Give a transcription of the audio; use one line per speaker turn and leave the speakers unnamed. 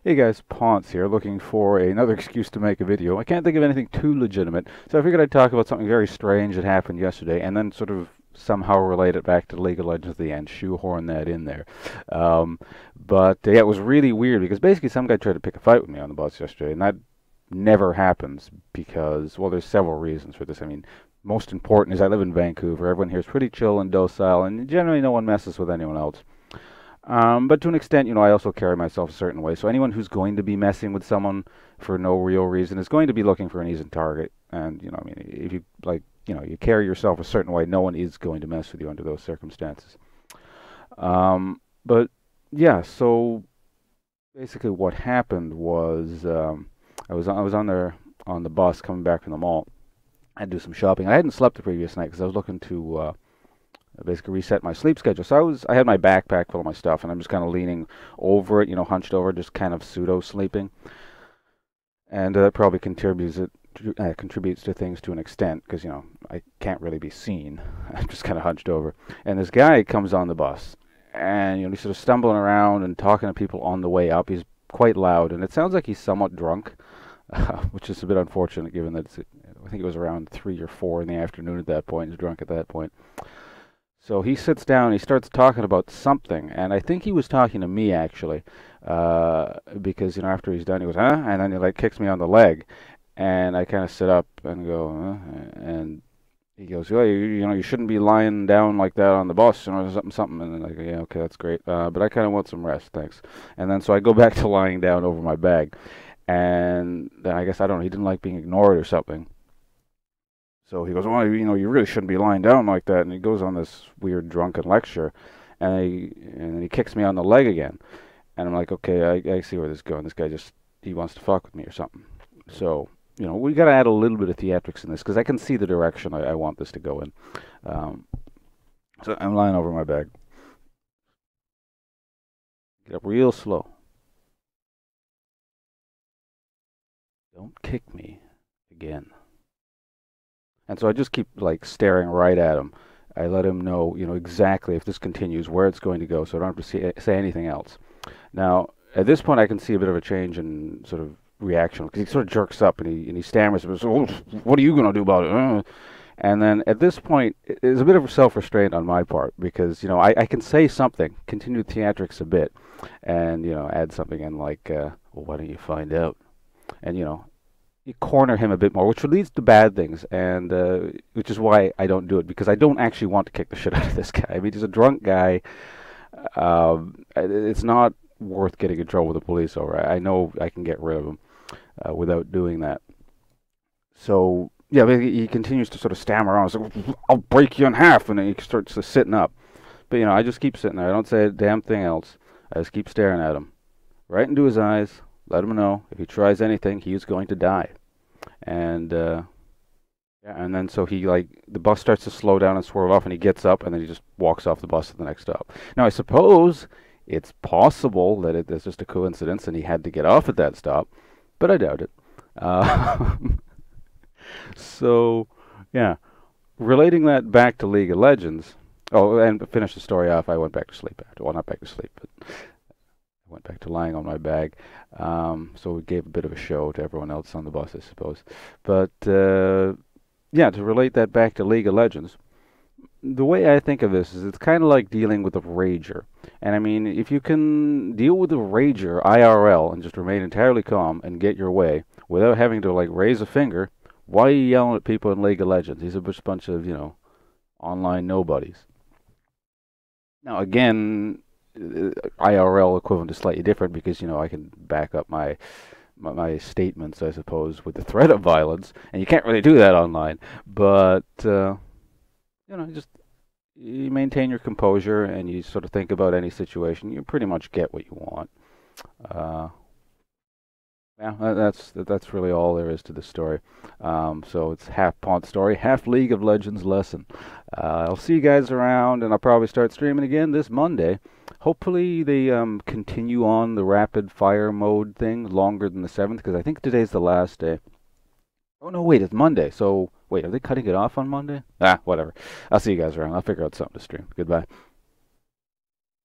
Hey guys, Pawnce here, looking for another excuse to make a video. I can't think of anything too legitimate, so I figured I'd talk about something very strange that happened yesterday, and then sort of somehow relate it back to League of Legends at the end, shoehorn that in there. Um, but yeah, it was really weird because basically some guy tried to pick a fight with me on the bus yesterday, and that never happens because, well, there's several reasons for this. I mean, most important is I live in Vancouver. Everyone here is pretty chill and docile, and generally no one messes with anyone else. But to an extent, I also carry myself a certain way. So anyone who's going to be messing with someone for no real reason is going to be looking for an easy target. And, I mean, if you like, you carry yourself a certain way, no one is going to mess with you under those circumstances. But yeah, so basically what happened was I was on the bus coming back from the mall. I had to do some shopping. I hadn't slept the previous night because I was looking to basically reset my sleep schedule. So I had my backpack full of my stuff, and I'm just kind of leaning over it, hunched over, just kind of pseudo sleeping, and that probably contributes to things to an extent because I can't really be seen. I'm just kind of hunched over, and this guy comes on the bus, and he's sort of stumbling around and talking to people on the way up. He's quite loud, and it sounds like he's somewhat drunk, which is a bit unfortunate given that I think it was around 3 or 4 in the afternoon at that point. He's drunk at that point. So he sits down and he starts talking about something, and I think he was talking to me actually, because after he's done he goes, huh? And then he like kicks me on the leg, and I kind of sit up and go, and he goes, well, you shouldn't be lying down like that on the bus, something, and then I go, yeah, okay, that's great, but I kind of want some rest, thanks. And then so I go back to lying down over my bag, and then I guess I don't know, he didn't like being ignored or something. So he goes, well, you really shouldn't be lying down like that. And he goes on this weird drunken lecture, and then he kicks me on the leg again. And I'm like, okay, I see where this is going. This guy he wants to fuck with me or something. So, we got to add a little bit of theatrics in this because I can see the direction I want this to go in. Um, so I'm lying over my bag. Get up real slow. Don't kick me again. And so I just keep like staring right at him. I let him know, exactly if this continues where it's going to go, so I don't have to say anything else. Now, at this point, I can see a bit of a change in sort of reaction because he sort of jerks up and he stammers. So, what are you going to do about it? And then at this point, there's a bit of self-restraint on my part because I can say something, continue theatrics a bit, and add something in like, well, why don't you find out? And you corner him a bit more, which leads to bad things, and which is why I don't do it because I don't actually want to kick the shit out of this guy. I mean, he's a drunk guy. It's not worth getting in trouble with the police over. I know I can get rid of him without doing that. So yeah, but he continues to sort of stammer on. So I'll break you in half, and then he starts sitting up. But I just keep sitting there. I don't say a damn thing else. I just keep staring at him, right into his eyes. Let him know if he tries anything, he is going to die. And yeah, and then so the bus starts to slow down and swerve off, and he gets up, and then he just walks off the bus to the next stop. Now, I suppose it's possible that it's just a coincidence, and he had to get off at that stop, but I doubt it. Uh, so, yeah, relating that back to League of Legends. Oh, and to finish the story off, I went back to sleep after. Well, not back to sleep, but went back to lying on my bag. So it gave a bit of a show to everyone else on the bus, I suppose. But yeah, to relate that back to League of Legends, the way I think of this is it's kind of like dealing with a rager. And I mean, if you can deal with a rager IRL and just remain entirely calm and get your way without having to like raise a finger, why are you yelling at people in League of Legends? These are just a bunch of, online nobodies. Now, again, IRL equivalent is slightly different because I can back up my statements, I suppose, with the threat of violence, and you can't really do that online. But just you maintain your composure and you sort of think about any situation. You pretty much get what you want. Uh, yeah, that's really all there is to the story. So it's half Pawnce story, half League of Legends lesson. I'll see you guys around, and I'll probably start streaming again this Monday. Hopefully they continue on the rapid fire mode thing longer than the 7th, because I think today's the last day. Oh no, wait, it's Monday. So wait, are they cutting it off on Monday? Ah, whatever. I'll see you guys around. I'll figure out something to stream. Goodbye.